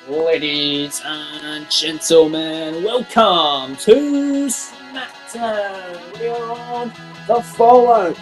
Ladies and gentlemen, welcome to SmackDown. We are on the fallout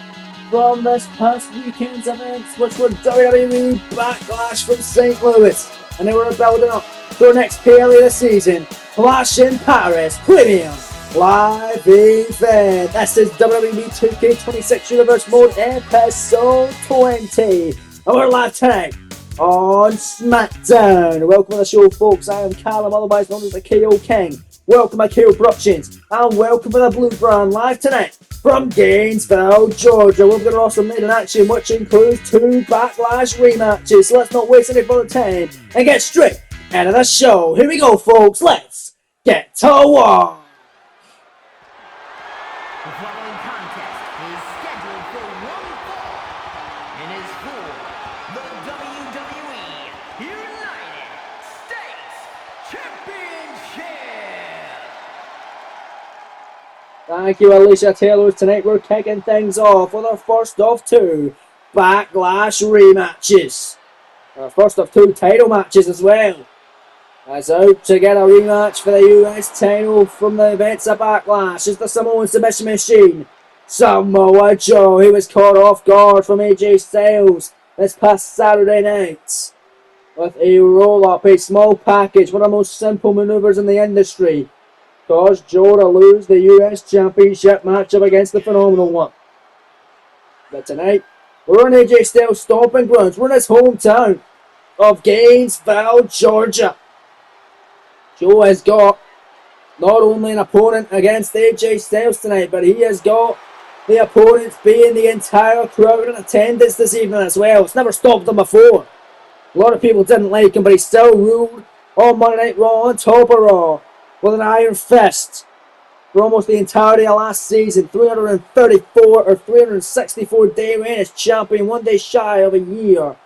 from this past weekend's events, which were WWE Backlash from St. Louis, and they were building up to our next PLE this season, Clash in Paris Premium Live Event. This is WWE 2K26 Universe Mode Episode 20, and we're live tonight on SmackDown. Welcome to the show, folks. I am Callum, otherwise known as the KO King. Welcome to KO Productions, and welcome to the Blue Brand live tonight from Gainesville, Georgia. We've got an awesome night in action, which includes 2 Backlash rematches. So let's not waste any further time and get straight into the show. Here we go, folks. Let's get to work. The following contest is scheduled for one fall and is for the WWE United States Championship. Thank you, Alicia Taylor. Tonight we're kicking things off with our first of 2 Backlash rematches. Our first of 2 title matches as well. As out to get a rematch for the US title from the events of Backlash is the Samoan submission machine, Samoa Joe. He was caught off guard from AJ Styles this past Saturday night with a roll-up, a small package, one of the most simple maneuvers in the industry, caused Joe to lose the US Championship matchup against the Phenomenal One. But tonight, we're on AJ Styles' stomping grounds. We're in his hometown of Gainesville, Georgia. Joe has got not only an opponent against AJ Styles tonight, but he has got the opponents being the entire crowd in attendance this evening as well. It's never stopped him before. A lot of people didn't like him, but he still ruled on Monday Night Raw on top of Raw with an iron fist for almost the entirety of last season. 334 or 364 day reign as champion, 1 day shy of a year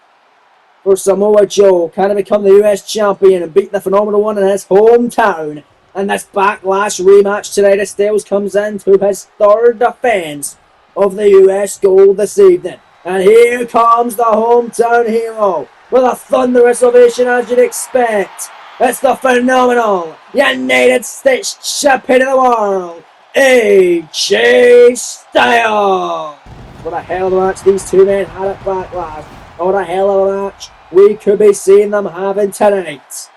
for Samoa Joe. Can he become the US champion and beat the Phenomenal One in his hometown? And this Backlash rematch tonight as Styles comes into his 3rd defense of the US gold this evening. And here comes the hometown hero with a thunderous ovation as you'd expect. It's the phenomenal United States champion of the world, AJ Styles. What a hell of a match these two men had at Backlash. What a hell of a match we could be seeing them having tonight.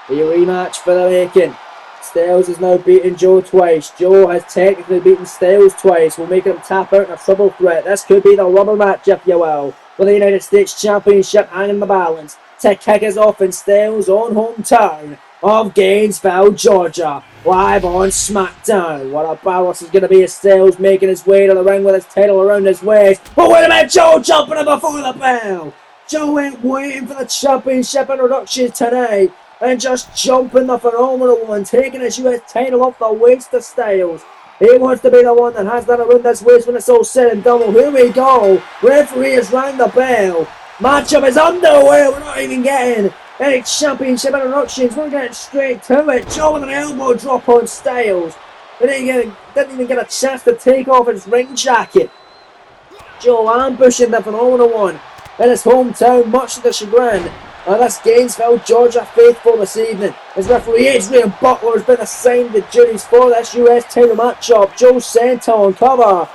The rematch for the making. Styles has now beaten Joe twice. Joe has technically beaten Styles twice. We'll make him tap out in a triple threat. This could be the rubber match, if you will, with the United States Championship hanging in the balance to kick us off in Styles' own hometown of Gainesville, Georgia, live on SmackDown. What a battle this is going to be as Styles making his way to the ring with his title around his waist. But wait a minute, Joe jumping in before the bell. Joe ain't waiting for the championship introduction tonight and just jumping the Phenomenal One, taking his US title off the waist of Styles. He wants to be the one that has that around his waist when it's all said and done. Well, here we go. Referee has rang the bell. Matchup is underway. We're not even getting any championship introductions. We're getting straight to it. Joe with an elbow drop on Styles. He didn't even get a chance to take off his ring jacket. Joe ambushing the Phenomenal One in his hometown, much to the chagrin of this Gainesville, Georgia faithful this evening. As referee Adrian Butler has been assigned the duties for this US title matchup. Joe sent on cover.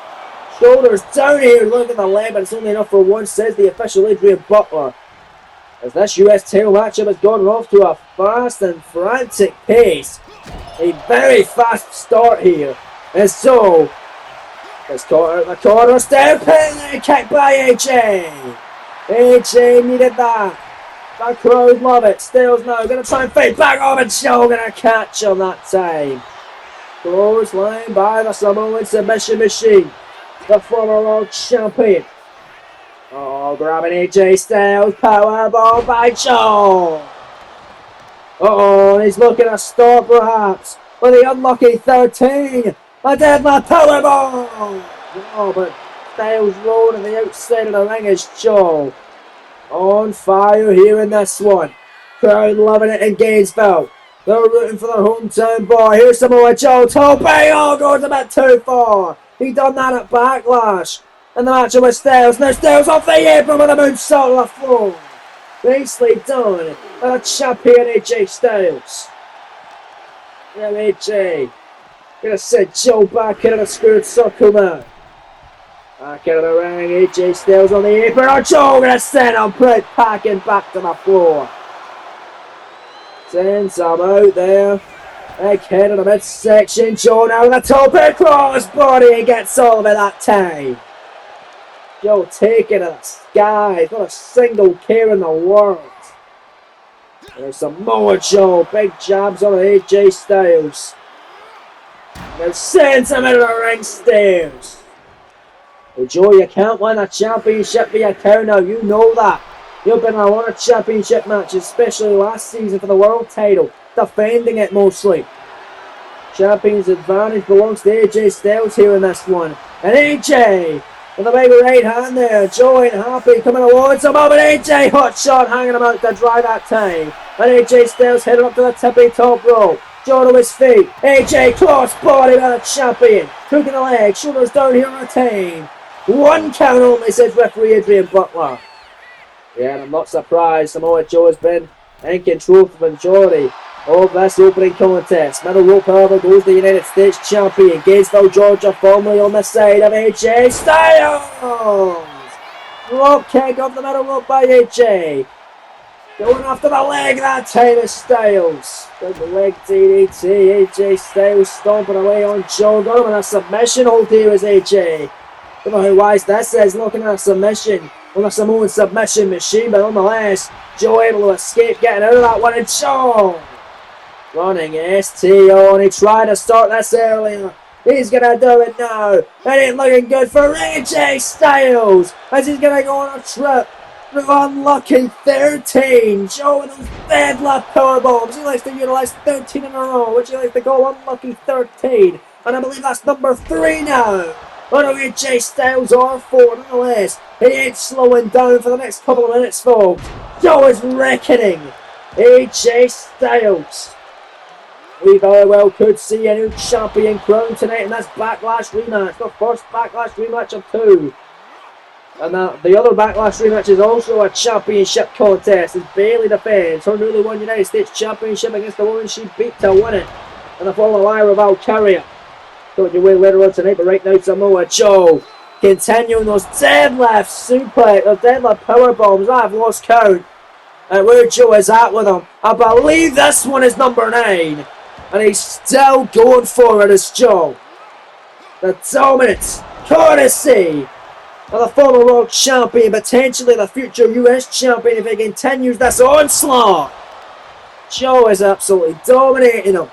Shoulders down here, look at the leg, but it's only enough for one, says the official Adrian Butler. As this US title matchup has gone off to a fast and frantic pace. A very fast start here. And so, it's caught out the corner, step in, kick by AJ. AJ needed that. The crowd love it. Styles now going to try and fade back off, and Joe going to catch him that time. Clothesline by the Samoan submission machine. The former world champion. Oh, grabbing AJ Styles. Powerbomb by Joe. Uh-oh, and he's looking to stop perhaps with the unlucky 13. A deadlift powerbomb. Oh, but Styles rolling on the outside of the ring is Joe. On fire here in this one. Crowd loving it in Gainesville. They're rooting for their hometown boy. Here's Samoa Joe. Tope. Oh, goes a bit too far. He done that at Backlash. And the matchup with Styles. Now Styles off the apron with a moonsault on the floor. Nicely done by the champion AJ Styles. Now AJ gonna send Joe back into the squared circle now. Back into the ring, AJ Styles on the apron. Oh, Joe gonna send him right packing back to the floor. Sends him out there. Big head in the midsection. Joe now with the top across body. He gets all of it that time. Joe taking it to the sky. Not a single care in the world. There's some more Joe. Big jabs on AJ Styles. Now sends him into the ring stairs. Well, Joe, you can't win a championship via count now. You know that. You've been in a lot of championship matches, especially last season for the world title. Defending it mostly. Champion's advantage belongs to AJ Styles here in this one. And AJ with a big right hand there. Joe ain't happy coming towards him. Oh, but AJ hot shot hanging him out to dry that time. And AJ Styles heading up to the tippy top rope. Joe to his feet. AJ cross body by the champion. Hooking the leg. Shoulders down here on a team. One count only, says referee Adrian Butler. Yeah, and I'm not surprised. Samoa Joe has been in control for the majority of this opening contest. Middle rope, however, goes the United States champion. Gainesville, Georgia, firmly on the side of AJ Styles. Drop kick off the middle rope by AJ. Going after the leg that time is Styles. Big leg DDT. AJ Styles stomping away on Joe. Got him in a submission hold here is AJ. Don't know how wise this is, looking at a submission on a Samoan submission machine, but nonetheless, Joe able to escape getting out of that one, and Joe running STO, and he tried to start this earlier. He's gonna do it now. It ain't looking good for AJ Styles as he's gonna go on a trip with unlucky 13. Joe with those deadlift power bombs. He likes to utilize 13 in a row, which he likes to go unlucky 13. And I believe that's number 3 now. But AJ Styles are 4 nonetheless. He ain't slowing down for the next couple of minutes, folks. Joe is reckoning AJ Styles. We very well could see a new champion crowned tonight in this Backlash rematch. The first Backlash rematch of 2. And the other Backlash rematch is also a championship contest as Bayley defends her newly won United States Championship against the woman she beat to win it in the former Lyra Valkyria. Going your way later on tonight, but right now Samoa Joe continuing those deadlift suplex, those deadlift power bombs. I've lost count at where Joe is at with them. I believe this one is number 9. And he's still going forward as Joe. The dominance, courtesy of the former world champion, potentially the future US champion if he continues this onslaught. Joe is absolutely dominating him.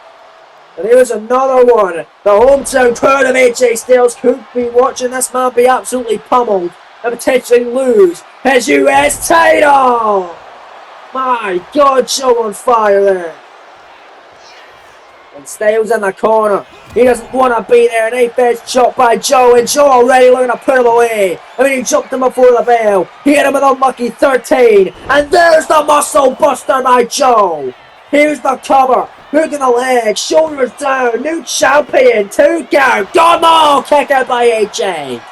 And here's another one. The hometown crowd of AJ Styles could be watching this man be absolutely pummeled and potentially lose his US title. My God, Joe on fire there. And Styles in the corner. He doesn't want to be there. And he gets chopped by Joe. And Joe already looking to put him away. I mean, he jumped him before the bell. He hit him with unlucky 13. And there's the muscle buster by Joe. Here's the cover. Hook in the leg. Shoulders down. New champion. 2 count. Come on. Kick out by AJ.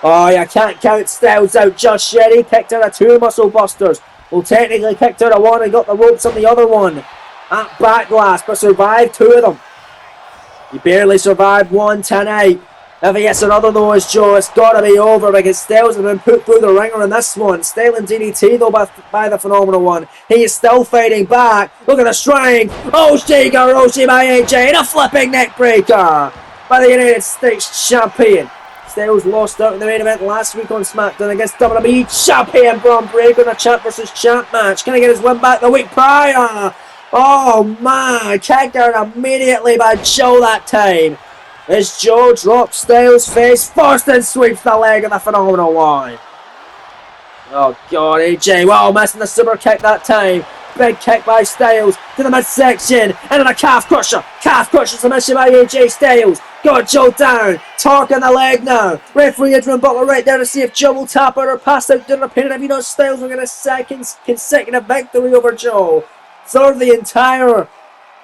Oh, you can't count Styles out just yet. He kicked out of 2 muscle busters. Well, technically kicked out of 1 and got the ropes on the other one. At Backlash, but survived 2 of them. He barely survived 1 tonight. If he gets another though as Joe, it's got to be over because Styles has been put through the ringer in this one. Styling DDT though by the Phenomenal One. He is still fighting back. Look at the strength. Oshigoroshi by AJ and a flipping neck breaker by the United States Champion. Styles lost out in the main event last week on SmackDown against WWE Champion Braun Breaker in a champ versus champ match. Can he get his win back the week prior? Oh man, kicked out immediately by Joe that time. As Joe drops Styles face first and sweeps the leg of the Phenomenal One. Oh God, AJ, wow, missing the super kick that time. Big kick by Styles to the midsection. And then a calf crusher. Calf crusher submission by AJ Styles. Got Joe down. Torquing the leg now. Referee Adrian Butler right there to see if Joe will tap out or pass out during the pin. If you know Styles will get a second consecutive victory over Joe. Third the entire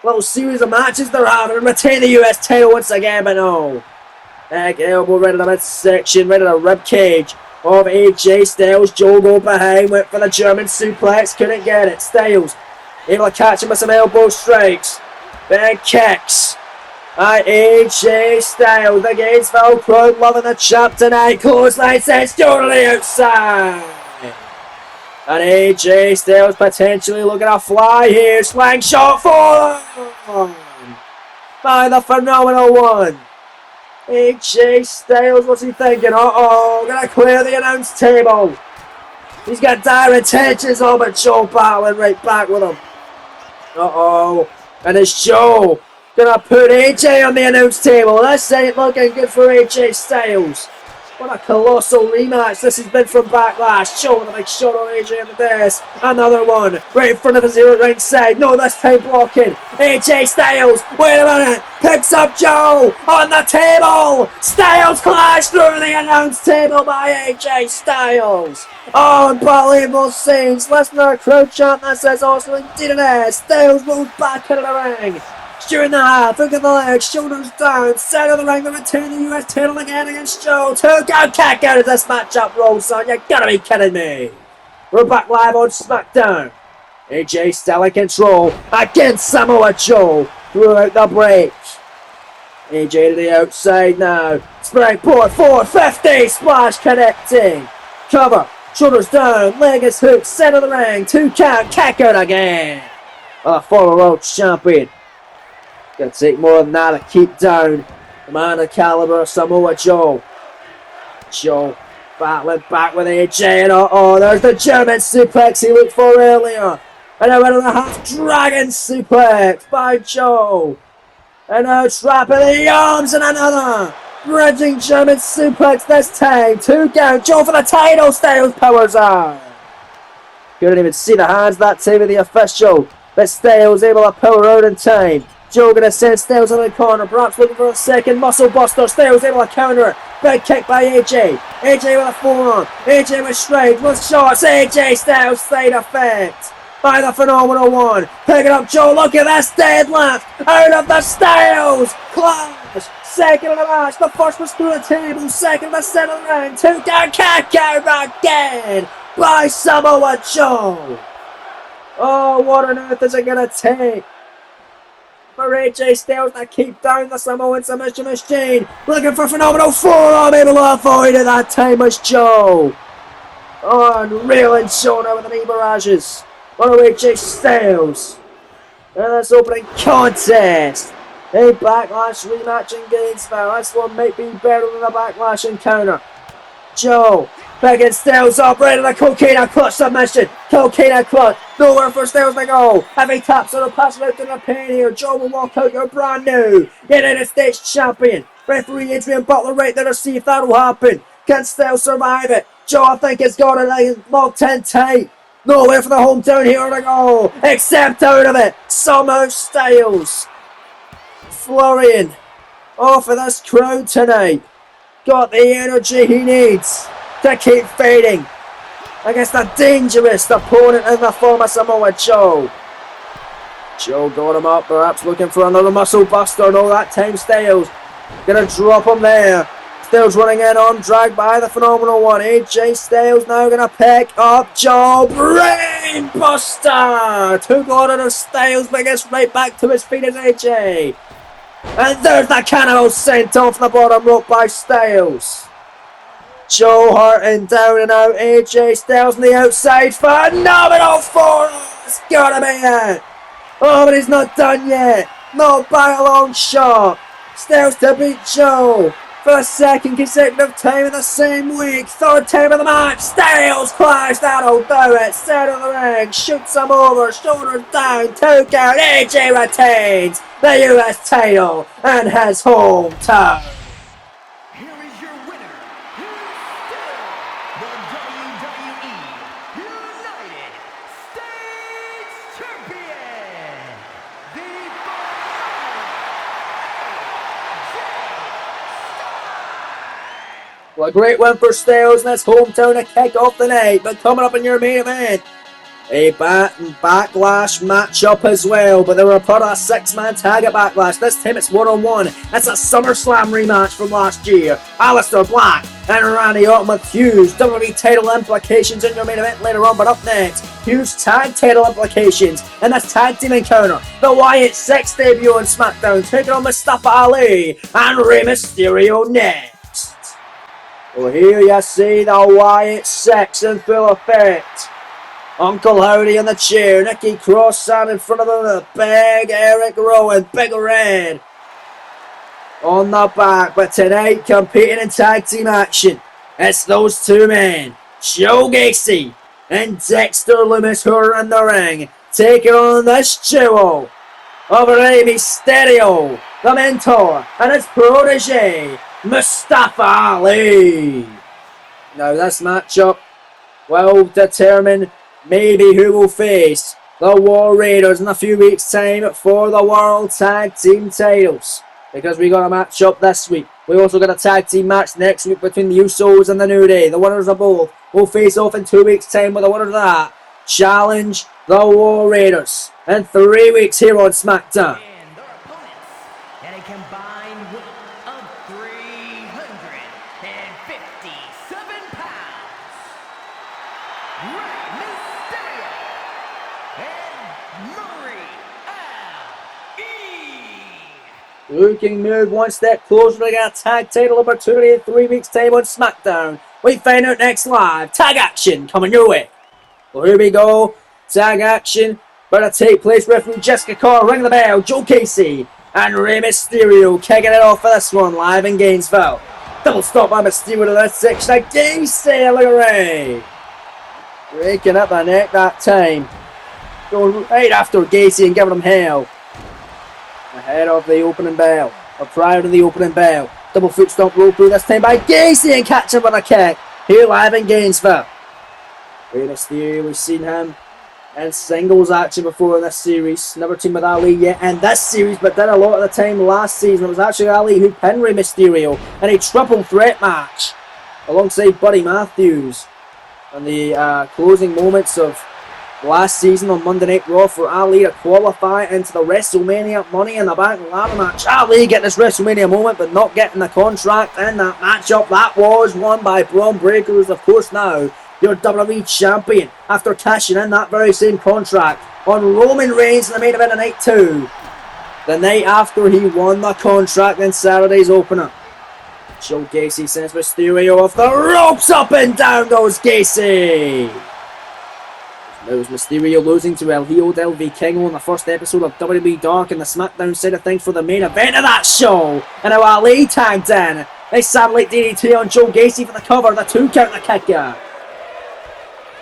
little series of matches they're having and retain the US title once again, but no. Egg elbow right in the midsection, right in the rib cage. of AJ Styles. Joe go behind, went for the German suplex, couldn't get it. Styles able to catch him with some elbow strikes. Then kicks. AJ Styles against Velcro, loving the chop tonight. Clothesline sends Joe to the outside. And AJ Styles potentially looking to fly here. Slingshot for by the phenomenal one. AJ Styles, what's he thinking? Gonna clear the announce table. He's got dire intentions on, but Joe battling right back with him. And it's Joe gonna put AJ on the announce table. This ain't looking good for AJ Styles. What a colossal rematch this has been from Backlash. Joe with a big shot on AJ on the desk. Another one right in front of his ear ringside. No, this time blocking. AJ Styles, wait a minute. Picks up Joe on the table. Styles clash through the announce table by AJ Styles. Unbelievable scenes. Listen to our crowd chant. That says awesome indeed it is. Styles moves back into the ring. During the half, look at the legs, shoulders down, center of the ring, the return the US title again against Joe. 2 count kick out of this matchup, rolls on. You gotta be kidding me. We're back live on SmackDown. AJ still in control against Samoa Joe throughout the break. AJ to the outside now. Springboard 450, splash connecting. Cover, shoulders down, leg is hooked, center of the ring, 2 count kick out again. Former world champion. Gonna take more than that to keep down the man of caliber of Samoa Joe. Joe battling back with AJ, and there's the German suplex he looked for earlier. And a 1.5 dragon suplex by Joe. And now trapping the arms and another bridging German suplex this time. 2 count, Joe for the title. Styles powers on. Couldn't even see the hands that time of the official, but Styles able to power out in time. Joe gonna send Styles in the corner, perhaps looking for a second muscle buster. Styles able to counter it. Big kick by AJ. AJ with a forearm. AJ with straight, with shots. AJ Styles side effect by the phenomenal one. Picking up Joe. Look at this deadlift out of the Styles. Clash. Second of the match. The first was through the table. Second of the center of the ring. 2 down kick out again by Samoa Joe. What on earth is it gonna take for AJ Styles to keep down the Samoan submission machine? Looking for phenomenal forearm, able to avoid it that time as Joe. Unreal and Shona with the knee barrages on AJ Styles. And this opening contest, a Backlash rematch in Gainesville. This one might be better than the Backlash encounter. Joe picking Styles up, right in the Cocaine Clutch submission. Cocaine Clutch, nowhere for Styles to go. Heavy taps on the pass out to the pin here. Joe will walk out your brand new United States champion. Referee Adrian Butler right there to see if that'll happen. Can Styles survive it? Joe, I think, has got it locked in tight. Nowhere for the hometown hero to go, except out of it. Somehow Styles flurrying off of this crowd tonight. Got the energy he needs to keep fighting against a dangerous opponent in the form of Samoa Joe. Joe got him up, perhaps looking for another muscle buster. No, that time Styles gonna drop him there. Styles running in on, dragged by the phenomenal one. AJ Styles now gonna pick up Joe. Brain buster! 2 got out of Styles, but gets right back to his feet as AJ. And there's the cannibal sent off the bottom rope by Styles. Joe hurting down and out. AJ Styles on the outside. Phenomenal forearm. It's gotta be it. But he's not done yet. Not by a long shot. Styles to beat Joe for the 2nd consecutive time in the same week. 3rd time of the match. Styles clash. That'll do it. Center of the ring. Shoots him over. Shoulders down. 2 count. AJ retains the US title and his hometown. Here is your winner. He is still the WWE United States Champion. The Well, a great win for Styles and his hometown to kick off the night. But coming up in your main event, a Backlash matchup as well, but they were a part of a 6-man tag at Backlash. This time it's one-on-one. That's a SummerSlam rematch from last year. Aleister Black and Randy Orton with huge WWE title implications in your main event later on, but up next, huge tag title implications in this tag team encounter. The Wyatt 6 debut on SmackDown, taking on Mustafa Ali and Rey Mysterio next. Well, here you see the Wyatt 6 in full effect. Uncle Howdy in the chair, Nikki Cross standing in front of him, the big Eric Rowan, Big Red on the back. But tonight, competing in tag team action, it's those two men, Joe Gacy and Dexter Lumis, who are in the ring, taking on this duo of Rey Mysterio, the mentor, and his protege, Mustafa Ali. Now this matchup will determine maybe who will face the War Raiders in a few weeks' time for the World Tag Team titles. Because we got a matchup this week. We also got a tag team match next week between the Usos and the New Day. The winners of both will face off in 2 weeks' time, with the winner of that challenge the War Raiders in 3 weeks here on SmackDown. And their opponents at a combined weight of 357 pounds. Rey Mysterio and Marie L.E. Looking move one step closer to get a tag title opportunity in 3 weeks' time on SmackDown. We find out next live. Tag action coming your way. Well, here we go. Tag action. Going to take place. Referee Jessica Carr, ring the bell. Joe Gacy and Rey Mysterio kicking it off for this one live in Gainesville. Double stop by Mysterio to this section. Gacy, look at Rey. Breaking up the neck that time. Going right after Gacy and giving him hell. Ahead of the opening bell. Or prior to the opening bell. Double foot stomp roll through this time by Gacy and catching with a kick. Here live in Gainesville. Rey Mysterio, we've seen him in singles action before in this series. Never teamed with Ali yet in this series, but did a lot of the time last season. It was actually Ali who pinned Rey Mysterio in a triple threat match alongside Buddy Matthews. And the closing moments of last season on Monday Night Raw for Ali to qualify into the WrestleMania Money in the Bank ladder match. Ali getting this WrestleMania moment, but not getting the contract in that matchup. That was won by Braun Breaker, who's of course now your WWE champion after cashing in that very same contract on Roman Reigns in the main event of night 2. The night after he won the contract in Saturday's opener. Joe Gacy sends Mysterio off the ropes, up and down goes Gacy. Now is Mysterio losing to El Hijo del Vikingo in the first episode of WWE Dark in the SmackDown side of things for the main event of that show. And now Ali tagged in. A satellite DDT on Joe Gacy for the cover, the 2 count, the kicker.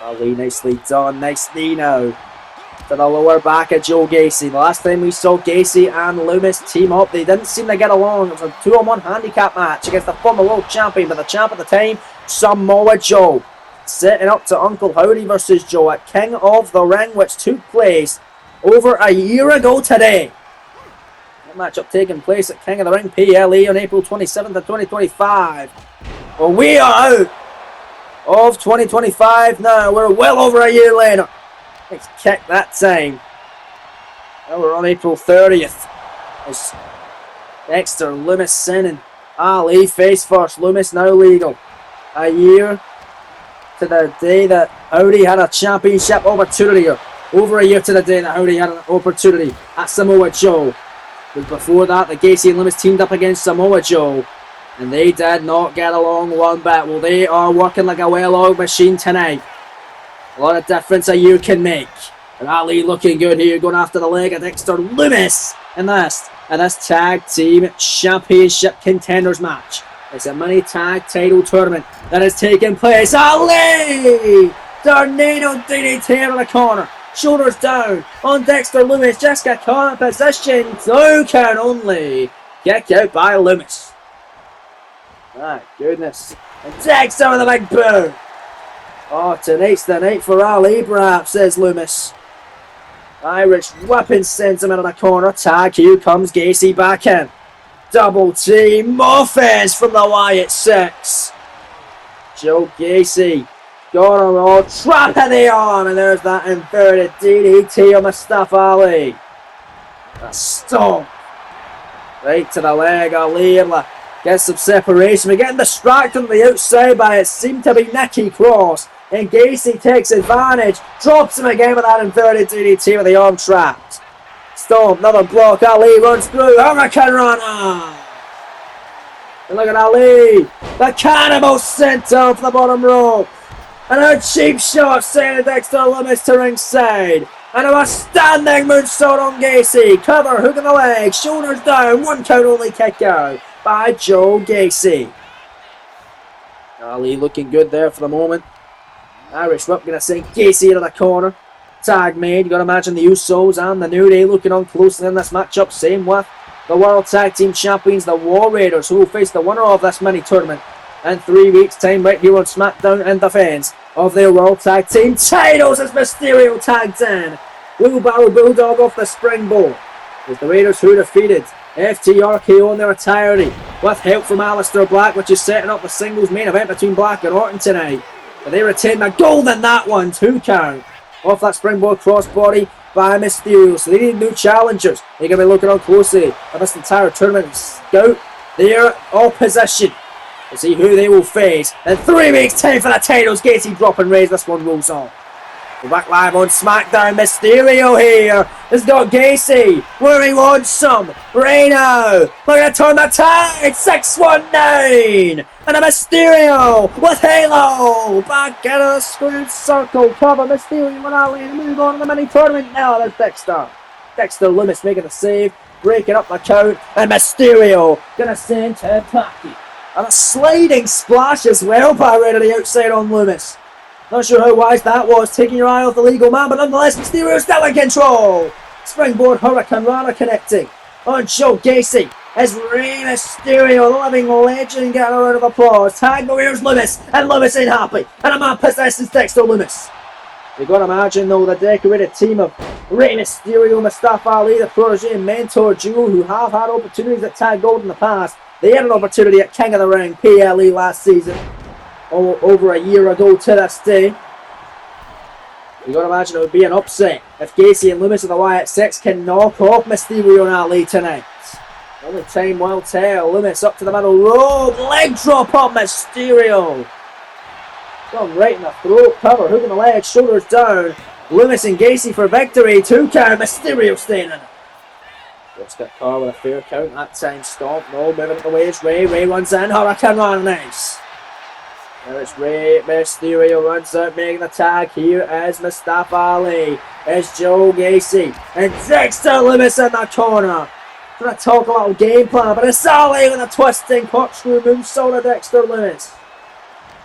Ali nicely done, nice knee now to the lower back of Joe Gacy. The last time we saw Gacy and Lumis team up, they didn't seem to get along. It was a 2-on-1 handicap match against the former world champion, but the champ at the time, Samoa Joe. Setting up to Uncle Howdy versus Joe at King of the Ring, which took place over a year ago today. That matchup taking place at King of the Ring PLE on April 27th of 2025. Well, we are out of 2025 now. We're well over a year later. Let's kick that time. Now we're on April 30th. As Dexter Lumis sending Ali face first. Lumis now legal. A year to the day that Howdy had a championship opportunity. Or over a year to the day that Howdy had an opportunity at Samoa Joe. But before that, the Gacy and Lumis teamed up against Samoa Joe. And they did not get along one bit. Well, they are working like a well-oiled machine tonight. A lot of difference a year can make. And Ali looking good here, going after the leg of Dexter Lumis in this tag team championship contenders match. It's a mini tag title tournament that is taking place. Ali! Tornado DDT in the corner. Shoulders down on Dexter Lumis. Jessica Carr in position. 2 count only. Kick out by Lumis. My goodness. And Dexter with a big boom. Oh, tonight's the night for Ali, perhaps, says Lumis. Irish whipping sends him into the corner. Tag, here comes Gacy back in. Double team, Morpheus from the Wyatt 6. Joe Gacy Got him all, trap in the arm, and there's that inverted DDT on Mustafa Ali. A stomp. Right to the leg, Ali able to get some separation. We're getting distracted on the outside by it seemed to be Nikki Cross. And Gacy takes advantage, drops him again with that inverted DDT with the arm trapped. Stomp, another block, Ali runs through, Hurricane Runner! And look at Ali, the cannibal senton for the bottom rope. And a cheap shot sending Dexter Lumis to ringside. And a standing moonsault on Gacy. Cover, hook in the leg, shoulders down, 1 count only kick out by Joe Gacy. Ali looking good there for the moment. Irish Whip going to send Gacy into the corner. Tag made. You got to imagine the Usos and the New Day looking on closely in this matchup. Same with the World Tag Team Champions, the War Raiders, who will face the winner of this mini tournament in 3 weeks' time right here on SmackDown in defence of their World Tag Team titles as Mysterio tags in. Wheelbarrow Bulldog off the springboard. As the Raiders who defeated FTRKO in their entirety with help from Aleister Black, which is setting up the singles main event between Black and Orton tonight. But they retain the gold in that one, 2 count. Off that springboard crossbody by Mysterio. So they need new challengers. They're going to be looking on closely at this entire tournament. Scout their opposition to see who they will face. In 3 weeks' time for the titles. Gacy drop and raise. This one rolls on. We're back live on SmackDown. Mysterio here. Has got Gacy where he wants some. Reno. Look at turn the tide. 619. And a Mysterio with Halo. Back into the squared circle. Cover Mysterio and Ali to move on to the mini tournament. Now there's Dexter. Dexter Lumis making the save. Breaking up the count. And Mysterio gonna send to Taki. And a sliding splash as well by right on the outside on Lumis. Not sure how wise that was, taking your eye off the legal man, but nonetheless, Mysterio still in control. Springboard Hurricane Rana connecting on Joe Gacy as Rey Mysterio, the living legend, getting a round of applause. Tag, but here's Lumis, and Lumis ain't happy, and a man possesses Dexter Lumis. You've got to imagine, though, the decorated team of Rey Mysterio, Mustafa Ali, the protege and mentor duo who have had opportunities at Tag Gold in the past. They had an opportunity at King of the Ring, PLE, last season. Over a year ago to this day. You gotta imagine it would be an upset if Gacy and Lumis of the Wyatt6 can knock off Mysterio and Ali tonight. Only time will tell. Lumis up to the middle rope, leg drop on Mysterio. Gone right in the throat, cover, hook in the leg, shoulders down. Lumis and Gacy for victory. 2 count, Mysterio staying in it. Just got caught with a fair count that time. Stomp, no, moving it away. It's Rey. Rey runs in, Hurricane Run, nice. Now it's Rey Mysterio runs out, making the tag. Here is Mustafa Ali. It's Joe Gacy. And Dexter Lumis in the corner. Trying to talk a little game plan, but it's Ali with a twisting corkscrew moonsault of Dexter Lumis.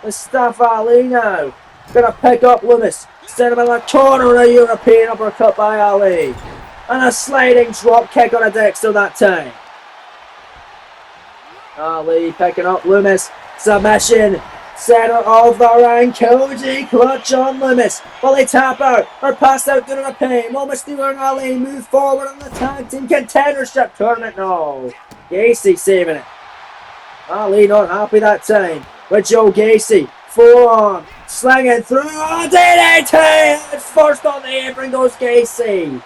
Mustafa Ali now. Gonna pick up Lumis. Send him in the corner with a European uppercut by Ali. And a sliding drop kick on a Dexter that time. Ali picking up Lumis. Submission. Center of the ring, Koji clutch on Lumis. Will they tap out or pass out due to the pain? Will Mysterio and Ali move forward in the tag team contendership tournament? No. Gacy saving it. Ali not happy that time with Joe Gacy. Forearm slinging through. Oh, DDT! It's first on the apron goes Gacy.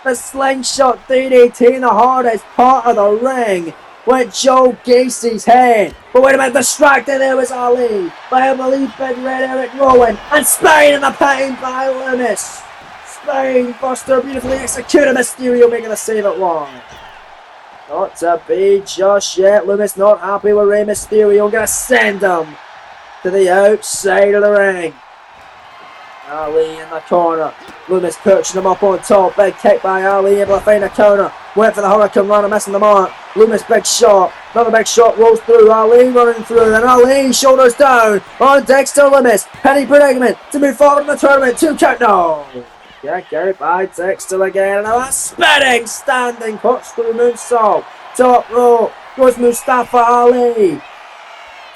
The slingshot DDT in the hardest part of the ring. Went Joe Gacy's head. But wait a minute, distracted there was Ali. By a belief in Red Eric Rowan. And Spain in the pain by Lumis. Spain Buster beautifully executed. Mysterio making the save at one. Not to be just yet. Lumis not happy with Rey Mysterio. Gonna send him to the outside of the ring. Ali in the corner. Lumis perching him up on top. Big kick by Ali, able to find a counter. Went for the Hurricane Runner, missing the mark. Lumis big shot. Another big shot rolls through. Ali running through. And Ali shoulders down on Dexter Lumis. Penny predicament to move forward in the tournament. 2 count. No. Kick out by Dexter again. And a spinning standing corkscrew moonsault. Top rope goes Mustafa Ali.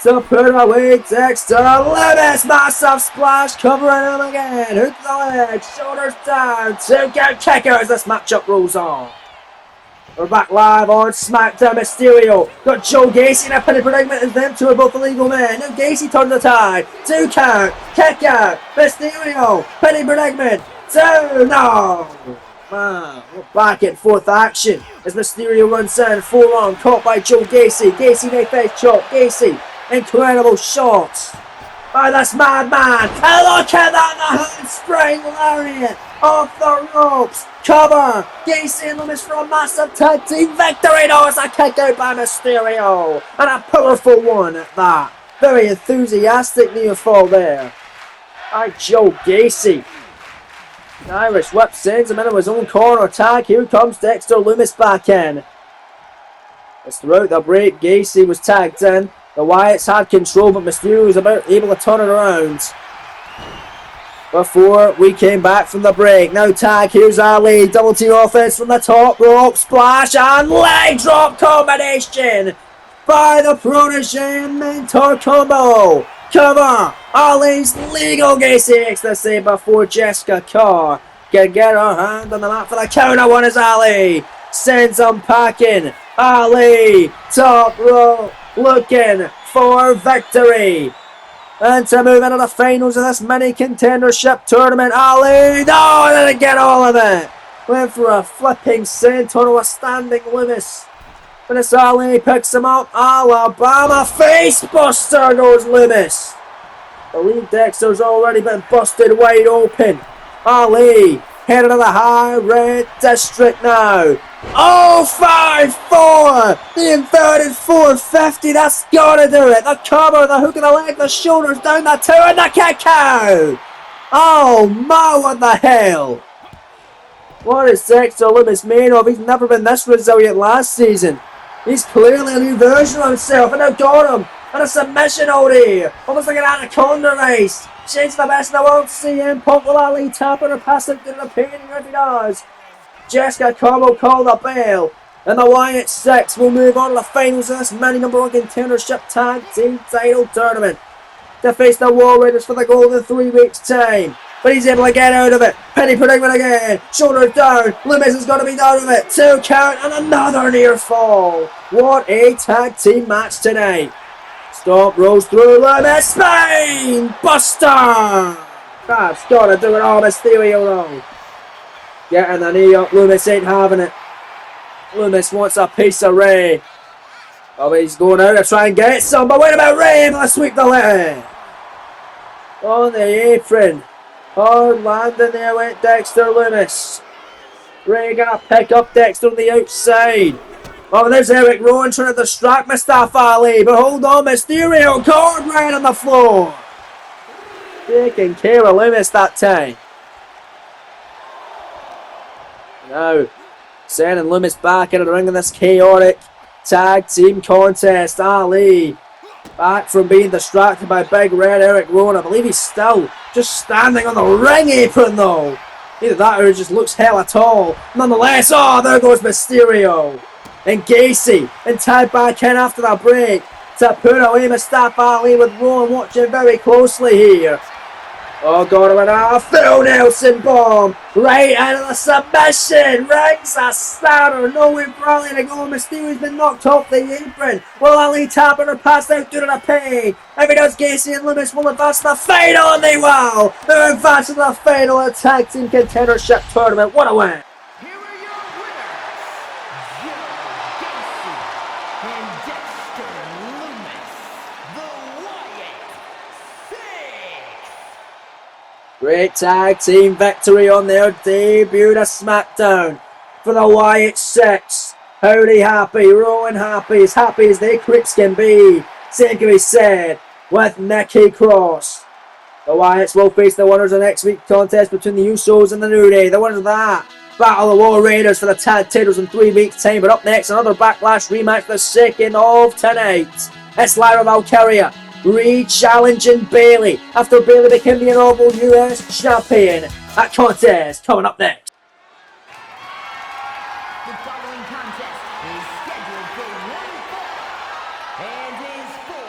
To put away Dexter Lumis, massive splash, covering him again. Hook the leg, shoulders down, 2 count kicker as this matchup rolls on. We're back live on SmackDown. Mysterio got Joe Gacy in a pinning predicament as them two are both illegal men. Now Gacy turns the tide. 2 count. Kick out. Mysterio. Pinning predicament. 2. No. Man, we're back in fourth action as Mysterio runs in. Full on. Caught by Joe Gacy. Gacy may face chop. Gacy. Incredible shots. Oh, that's Madman. And look at that. The handspring lariat. Off the ropes. Cover. Gacy and Loomis for a massive tag team victory. No, it's a kick out by Mysterio. And a powerful one at that. Very enthusiastic near fall there by Joe Gacy. The Irish Whip sends him into his own corner tag. Here comes Dexter Loomis back in. As throughout the break, Gacy was tagged in. The Wyatts had control, but Mysterio was about able to turn it around. Before we came back from the break. Now tag, here's Ali. Double team offense from the top rope. Splash and leg drop combination by the protege and mentor combo. Cover. Ali's legal. Gacy makes the save before Jessica Carr can get her hand on the mat for the counter. One is Ali. Sends him packing. Ali. Top rope. Looking for victory. And to move into the finals of this mini contendership tournament, Ali, no, didn't get all of it. Went for a flipping senton to a standing Loomis. But it's Ali picks him up. Alabama facebuster goes Loomis. The lead Dexter's already been busted wide open. Ali headed to the high red district now. Oh, 5-4! The inverted 450, that's gotta do it. The cover, the hook of the leg, the shoulders down the 2 and the kick out! Oh my, what the hell? What is Dexter Loomis made of? He's never been this resilient last season. He's clearly a new version of himself, and now got him. And a submission out here. Almost like an anaconda race. Shane's the best in the world. CM Punk will Ali tap her pass it to the pin, and if he does, Jessica Carr will call the bell. And the Wyatt 6 will move on to the finals of this mini #1 contendership tag team title tournament to face the War Raiders for the gold in 3 weeks' time. But he's able to get out of it. Penny predicament again. Shoulders down. Loomis is going to be down of it. 2 count and another near fall. What a tag team match tonight. Stomp rolls through Loomis. Spine Buster. That's got to do it all. Mysterio though. Getting the knee up. Loomis ain't having it. Loomis wants a piece of Ray. Oh, he's going out to try and get some. But wait about Ray. Let's sweep the leg. On the apron. Hard landing there went Dexter Loomis. Ray gonna pick up Dexter on the outside. Oh, there's Eric Rowan trying to distract Mustafa Ali. But hold on, Mysterio. Cord right on the floor. Taking care of Loomis that time. Now, sending Loomis back into the ring in this chaotic tag team contest. Ali back from being distracted by Big Red Eric Rowan. I believe he's still just standing on the ring apron though. Either that or he just looks hella tall. Nonetheless, oh, there goes Mysterio. And Gacy and tied back in after that break to put away Mustafa Ali with Rowan watching very closely here. Oh, got him a Phil Nelson bomb right into the submission. Rings a starter. Nowhere for Ali to go. Mysterio's been knocked off the apron. Will Ali tap her pass out due to the pain? If he does, Gacy and Loomis will advance to the final, and they will. They're advancing to the final of the tag team contendership tournament. What a win! Here are your winners, Joe Gacy and Dexter Loomis, the Wyatt 6. Great tag team victory on their debut to SmackDown for the Wyatt 6. Howdy happy, Rowan happy as they creeps can be. Same can be said with Nikki Cross. The Wyatts will face the winners of next week's contest between the Usos and the New Day. The winners of that battle the War Raiders for the tag titles in 3 weeks' time. But up next, another Backlash rematch, the 2nd of tonight. It's Lyra Valkyria re-challenging Bayley after Bayley became the inaugural US champion. That contest coming up next. The following contest is scheduled for one fall and is for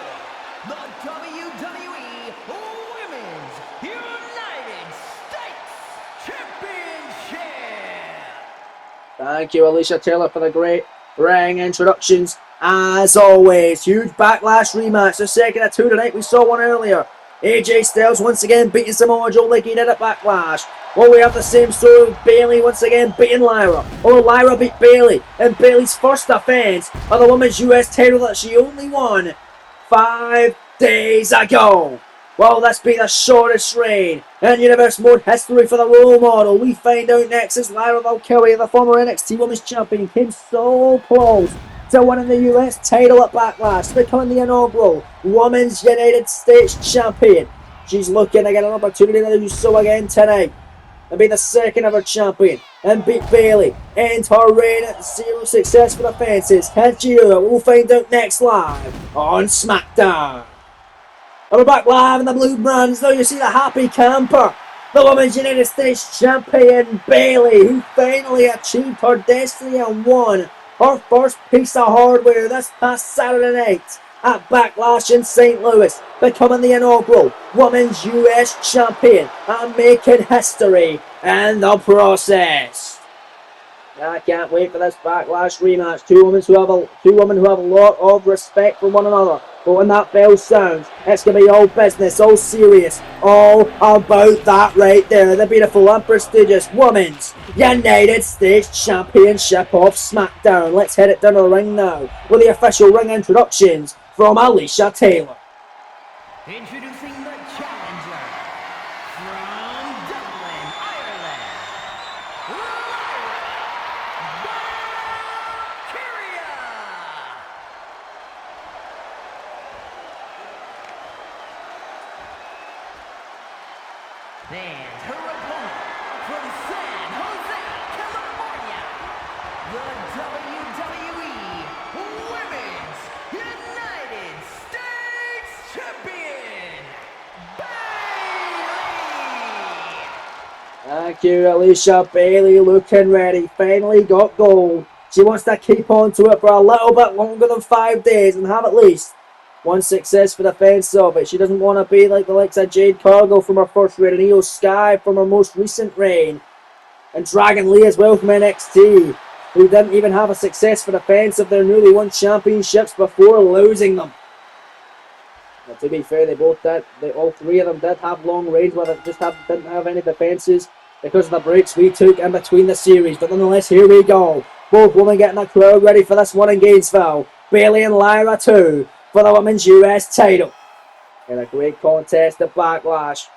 the WWE Women's United States Championship. Thank you, Alicia Taylor, for the great ring introductions. As always, huge Backlash rematch. The second of two tonight. We saw one earlier. AJ Styles once again beating Samoa Joe like he did at Backlash. Well, we have the same story with Bayley once again beating Lyra. Oh, Lyra beat Bayley in Bayley's first defense of the Women's US title that she only won 5 days ago. Well, this be the shortest reign in Universe Mode history for the role model. We find out next as Lyra Valkyria, the former NXT Women's Champion, came so close to winning the US title at Backlash, becoming the inaugural Women's United States Champion. She's looking to get an opportunity to do so again tonight and be the second ever champion and beat Bayley. And her reign at zero success for the fences. Can she do it? We'll find out next live on SmackDown. And we're back live in the Blue Brands. Now you see the happy camper, the Women's United States Champion Bayley, who finally achieved her destiny and won her first piece of hardware this past Saturday night at Backlash in St. Louis, becoming the inaugural Women's US Champion and making history in the process. I can't wait for this Backlash rematch. Two women who have a lot of respect for one another. But when that bell sounds, it's going to be all business, all serious, all about that right there. The beautiful and prestigious Women's United States Championship of SmackDown. Let's head it down to the ring now with the official ring introductions from Alicia Taylor. Introducing the challenger from Dublin, Ireland, Valkyria. And her opponent from San Jose, California, the WWE Women's United States Champion, Bayley. Thank you, Alicia. Bayley looking ready. Finally got gold. She wants to keep on to it for a little bit longer than 5 days and have at least one successful defense of it. She doesn't want to be like the likes of Jade Cargill from her first reign, and Io Sky from her most recent reign, and Dragon Lee as well from NXT, who didn't even have a successful defense of their newly won championships before losing them. But to be fair, they both did. All three of them did have long reigns, where they just didn't have any defenses because of the breaks we took in between the series. But nonetheless, here we go. Both women getting the crowd ready for this one in Gainesville. Bayley and Lyra too, for the Women's US title. In a great contest at Backlash.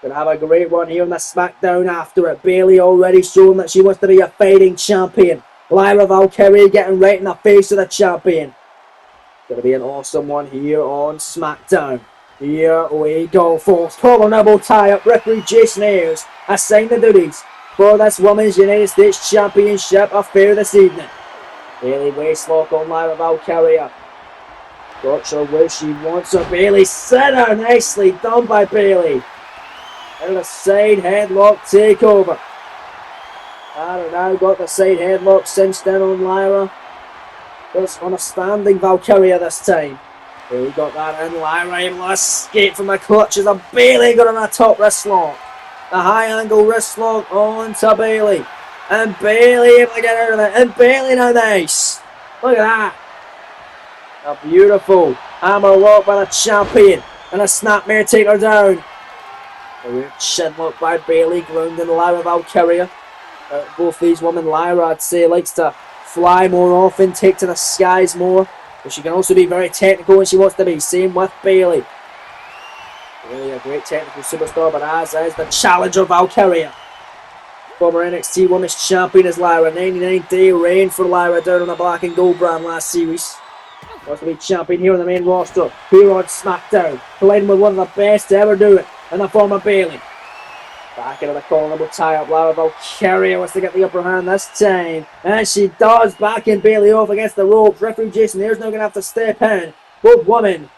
Gonna have a great one here on the SmackDown after it. Bayley already shown that she wants to be a fighting champion. Lyra Valkyria getting right in the face of the champion. Gonna be an awesome one here on SmackDown. Here we go, folks. Collar elbow tie-up. Referee Jason Ayers assigned the duties for this Women's United States Championship affair this evening. Bayley waistlock on Lyra Valkyria. Got her where she wants her. Bayley set her. Nicely done by Bayley. And a side headlock takeover. I don't know. Got the side headlock cinched in on Lyra. It's on a standing Valkyria this time. Bayley got that in. Lyra able to escape from the clutches of Bayley. Got on a top wrist lock. A high angle wrist lock on to Bayley. And Bayley able to get out of it. And Bayley now nice. Look at that. A beautiful hammer lock by the champion. And a snapmare take her down. A weird shin lock by Bayley, grounding Lyra Valkyria. Both these women, Lyra, I'd say, likes to fly more often, take to the skies more. But she can also be very technical when she wants to be. Same with Bayley. Really a great technical superstar, but as is the challenger Valkyria. Former NXT Women's Champion is Lyra. 99-day reign for Lyra down on the black and gold brand last series. Wants to be champion here on the main roster, here on SmackDown, colliding with one of the best to ever do it, in the form of Bayley. Back into the corner, will tie up. Lyra Valkyria wants to get the upper hand this time, and she does. Backing Bayley off against the ropes. Referee Jason Ayers now going to have to step in. Both women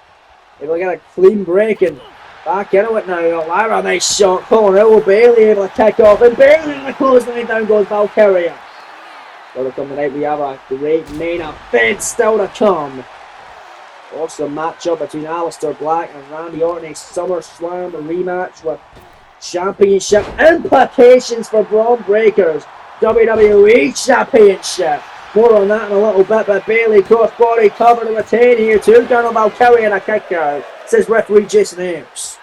able to get a clean break and back into it now. Lyra, nice shot. Corner elbow. Bayley able to kick off, and Bayley in the clothesline. Down goes Valkyria. Still to come tonight, we have a great main event still to come. Awesome matchup between Aleister Black and Randy Orton, a SummerSlam rematch with championship implications for Braun Breakers. WWE Championship. More on that in a little bit, but Bayley crossbody cover to retain here too. Down on Valkyrie and a kick out, says referee Jason Ayers.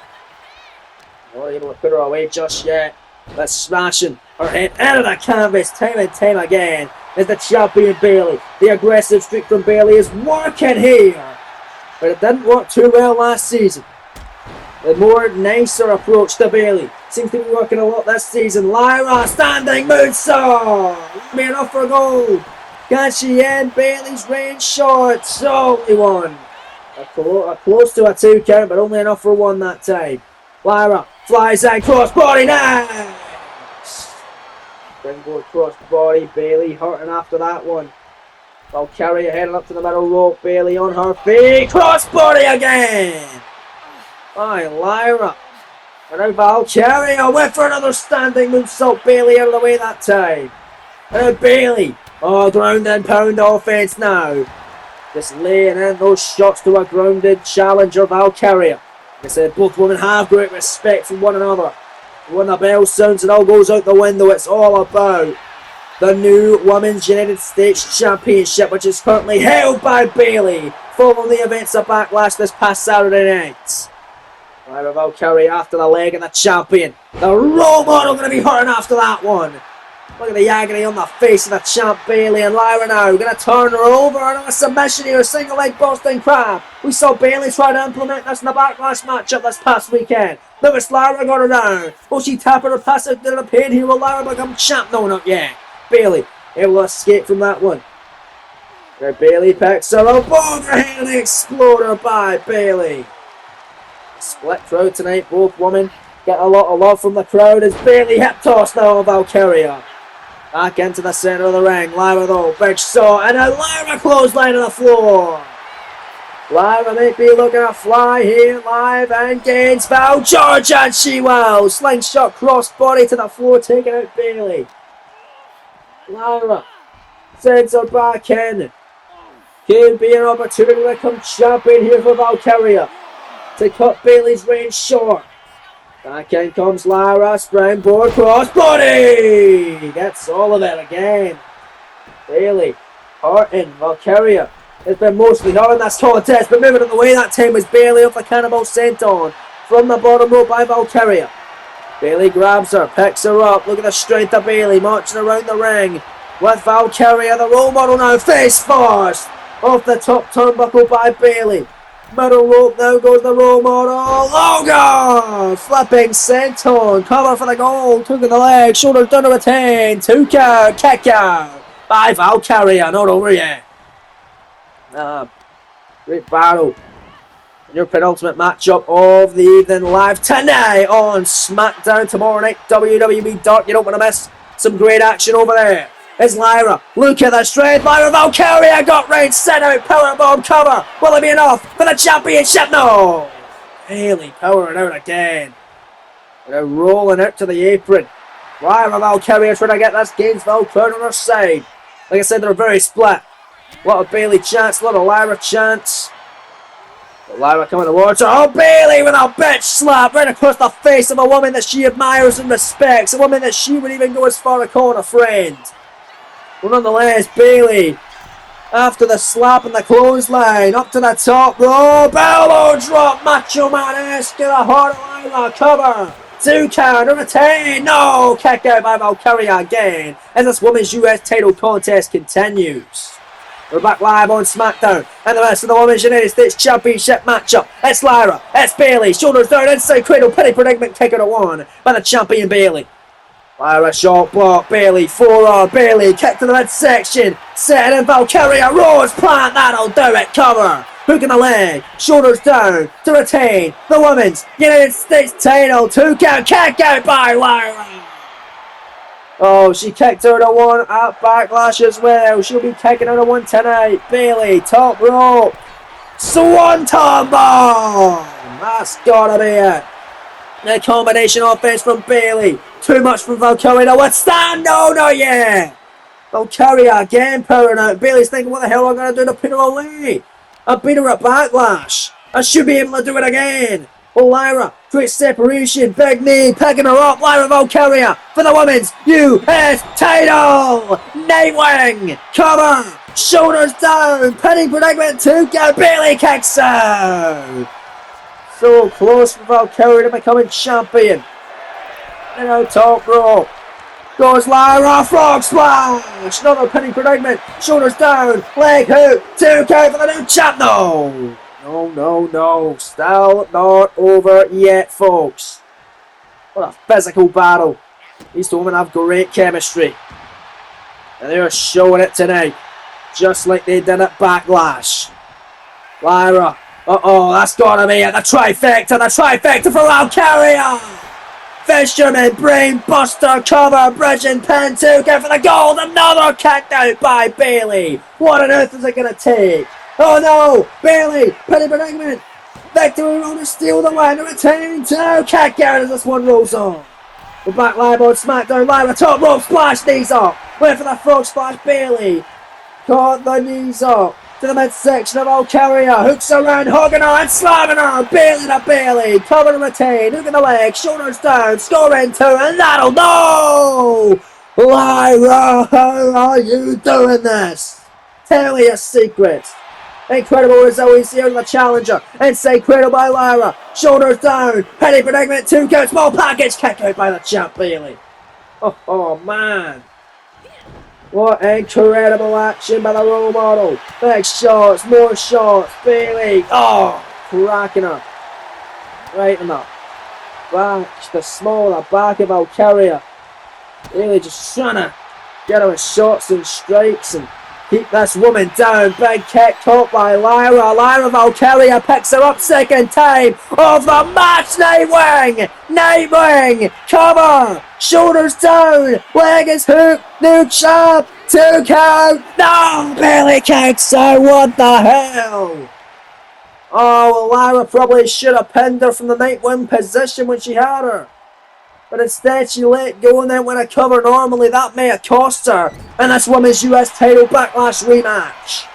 Not able to put her away just yet. But smashing her head into the canvas time and time again is the champion Bayley. The aggressive streak from Bayley is working here. But it didn't work too well last season. The more nicer approach to Bayley seems to be working a lot this season. Lyra standing moonsault. Be enough for gold. Can she end Bayley's range short? Only one. Close to a 2 count, but only enough for 1 that time. Lyra flies in, crossbody, nice! Springboard crossbody, Bayley hurting after that one. Valkyrie heading up to the middle rope, Bayley on her feet, crossbody again! By Lyra. And now Valkyrie went for another standing moonsault, Bayley out of the way that time. And now Bayley, ground and pound offense now. Just laying in those shots to a grounded challenger, Valkyrie. Like I said, both women have great respect for one another. When the bell sounds, it all goes out the window. It's all about the new Women's United States Championship, which is currently held by Bayley, following the events of Backlash this past Saturday night. Lyra Valkyrie after the leg of the champion. The role model going to be hurting after that one. Look at the agony on the face of the champ Bayley, and Lyra now going to turn her over on a submission here, single leg Boston Crab. We saw Bayley try to implement this in the Backlash matchup this past weekend. Lewis Lyra got her down. Will she tap her or pass out to the pin here? Will Lyra become champ? No, not yet. Bayley able to escape from that one. Now Bayley picks her up. Overhead exploder by Bayley. Split crowd tonight. Both women get a lot of love from the crowd as Bayley hip toss now on Valkyrie. Back into the centre of the ring. Lyra though, big shot, and a Lyra clothesline on the floor. Lyra may be looking to fly here live and gains Val George, and she will. Slingshot crossbody to the floor, taking out Bayley. Lyra sends her back in. Could be an opportunity to become champion here for Valkyrie to cut Bayley's range short. Back in comes Lyra, springboard crossbody! Gets all of it again. Bayley hurting Valkyrie. It's been mostly her in this contest, but moving out of the way that time was Bayley off the cannibal senton from the bottom rope by Valkyrie. Bayley grabs her, picks her up. Look at the strength of Bayley marching around the ring with Valkyrie, the role model now face first off the top turnbuckle by Bayley. Middle rope, now goes the role model. Logo! Flipping senton. Cover for the goal. Took in the leg. Shoulders down to retain. 2 count. Kick out by Valkyrie. Not over yet. Great battle. Your penultimate matchup of the evening, live tonight on SmackDown tomorrow night. WWE Dark. You don't want to miss some great action over there. It's Lyra. Look at the strength. Lyra Valkyrie got range. Set out. Powerbomb cover. Will it be enough for the championship? No. Bayley powering out again. They're rolling out to the apron. Lyra Valkyrie trying to get this Gainesville crowd on her side. Like I said, they're very split. A lot of Bayley chants, a lot of Lyra chants. But Lyra coming towards her. Oh, Bayley with a bitch slap right across the face of a woman that she admires and respects. A woman that she would even go as far to call a friend. Well, nonetheless, Bayley, after the slap and the clothesline, up to the top rope, elbow drop, Macho Man-esque, get a hard Lyra cover. 2 count, a retain, no, kick out by Valkyrie again, as this women's US title contest continues. We're back live on SmackDown, and the rest of the Women's United States Championship matchup. It's Lyra, it's Bayley, shoulders down, inside cradle, penny predicament, kick out at 1 by the champion Bayley. Lyra short block, Bayley, forearm, Bayley, kick to the midsection, set in Valkyrie, Rose plant, that'll do it, cover, hook in the leg, shoulders down, to retain the Women's United States title, 2 count, kick out by Lyra. Oh, she kicked her to 1 at Backlash as well, she'll be kicking her to 1 tonight, Bayley, top rope, Swanton bomb, that's gotta be it. A combination offense from Bayley. Too much from Valkyrie to withstand. No, not yet. Valkyrie again powering out. Bayley's thinking, what the hell am I going to do to put her away? I beat her at Backlash. I should be able to do it again. Oh, Lyra, great separation, big knee, picking her up. Lyra Valkyria for the women's US title. Nightwing, cover, shoulders down, pinning predicament, 2 count, Bayley kicks out. So close for Valkyria to becoming champion. And now top rope. Goes Lyra, frog splash! Another pinning predicament, shoulders down, leg hook, 2 count for the new champ. No, still not over yet, folks. What a physical battle. These two women have great chemistry. And they're showing it tonight, just like they did at Backlash. Lyra, that's gotta be it, the trifecta for Valkyria! Fisherman, brain buster, cover, bridge and pin, 2 count for the gold, another kicked out by Bayley. What on earth is it gonna take? Oh no, Bayley, pinning predicament, victory on to steal the win, retain 2, kick out as this one rolls on. We're back live on SmackDown Live, the top rope splash, knees up, went for the frog splash, Bayley, caught the knees up. To the midsection of Valkyria, hooks around, hugging her and slamming her. Bayley to Bayley, cover and retain, hook in the leg, shoulders down, scoring 2, and that'll no! Lyra, how are you doing this? Tell me your secrets. Incredible as always here, the challenger. Inside cradle by Lyra, shoulders down, penny predicament, 2 count, small package, kick out by the champ Bayley. Oh man. What incredible action by the role model. Big shots, more shots. Bayley. Cracking her. Right in the back, the small of the back of Valkyria. Bayley just trying to get her with shots and strikes and keep this woman down. Big kick caught by Lyra. Lyra Valkyria picks her up second time of the match. Nightwing. Cover. Shoulders down. Leg is hooked. New champ. 2 count. No. Bayley kicks out. What the hell? Oh, well, Lyra probably should have pinned her from the Nightwing position when she had her. But instead she let go and then went a cover normally. That may have cost her. And this women's US title Backlash rematch.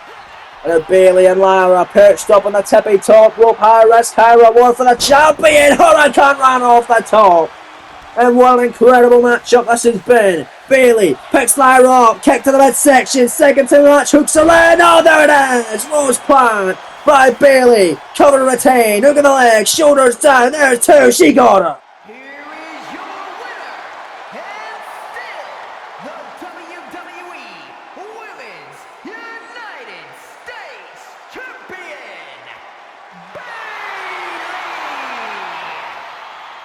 And Bayley and Lyra perched up on the tippy top rope. High risk, high reward for the champion. Hurricane ran off the top. And what an incredible matchup this has been. Bayley picks Lyra up. Kick to the midsection. Second to the match. Hooks her in. Oh, there it is. Rose plant by Bayley. Cover to retain. Hook in the leg. Shoulders down. There's 2. She got her.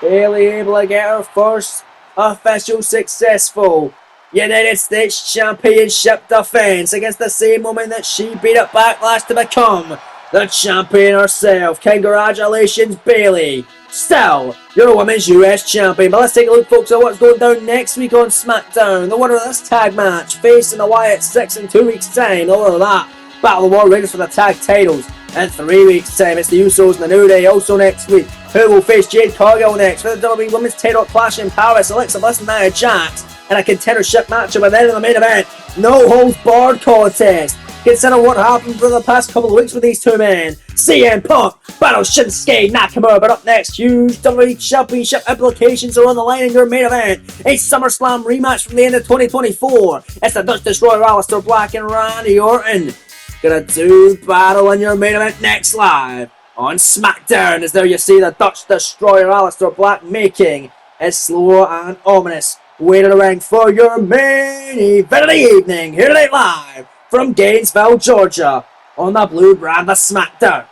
Bayley able to get her first official successful United States Championship defense against the same woman that she beat at Backlash to become the champion herself. Congratulations, Bayley. Still, you're a women's US champion. But let's take a look, folks, at what's going down next week on SmackDown. The winner of this tag match facing the Wyatt 6 in 2 weeks' time. The winner of that, Battle of the World Raiders for the tag titles in 3 weeks' time. It's the Usos and the New Day. Also next week, who will face Jade Cargill next for the WWE Women's title Clash in Paris? Alexa Bliss and Nia Jax in a contendership matchup, and then in the main event, no holds barred contest. Consider what happened for the past couple of weeks with these two men. CM Punk battle Shinsuke Nakamura, but up next, huge WWE Championship implications are on the line in your main event. A SummerSlam rematch from the end of 2024. It's the Dutch Destroyer Aleister Black and Randy Orton gonna do battle in your main event next live on SmackDown. As there you see the Dutch Destroyer Aleister Black making a slow and ominous way to the ring for your main event of the evening. Here tonight live from Gainesville, Georgia on the blue brand of SmackDown.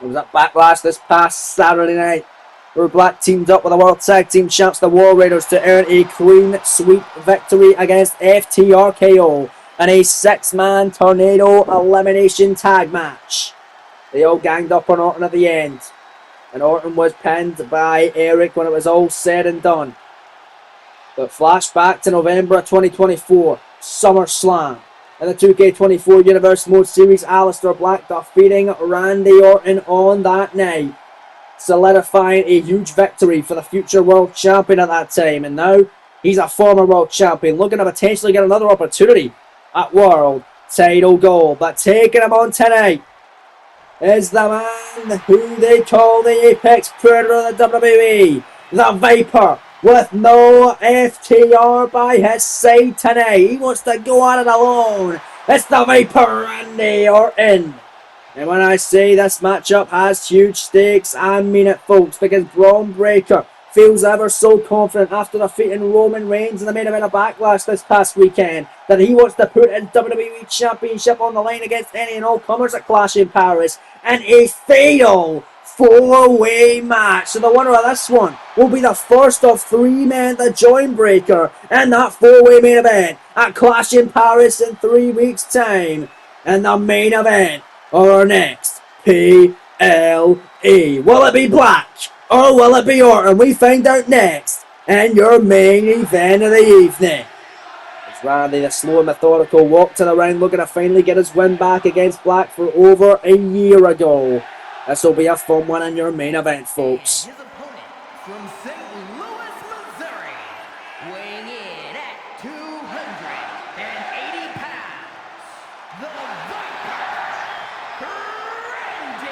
It was at Backlash this past Saturday night where Black teamed up with the World Tag Team Champs, the War Raiders, to earn a clean sweep victory against FTRKO in a 6-man tornado elimination tag match. They all ganged up on Orton at the end, and Orton was pinned by Eric when it was all said and done. But flashback to November of 2024, SummerSlam. In the 2K24 Universe Mode Series, Aleister Black defeating Randy Orton on that night, solidifying a huge victory for the future World Champion at that time. And now, he's a former World Champion, looking to potentially get another opportunity at World Title Gold. But taking him on tonight is the man who they call the apex predator of the WWE, the Viper, with no FTR by his side tonight. He wants to go at it alone. It's the Viper, Randy Orton. And when I say this matchup has huge stakes, I mean it, folks, because Braun Breaker feels ever so confident after defeating Roman Reigns in the main event of Backlash this past weekend that he wants to put his WWE Championship on the line against any and all comers at Clash in Paris in a fatal four-way match. So the winner of this one will be the first of 3 men to join Breaker in that four-way main event at Clash in Paris in 3 weeks' time. And the main event of our next PLE. Will it be Black? Or will it be Orton? We find out next in your main event of the evening. It's Randy, the slow and methodical walk to the ring, looking to finally get his win back against Black for over a year ago. This will be a fun one in your main event, folks. His opponent from St. Louis, Missouri, weighing in at 280 pounds, the Viper, Randy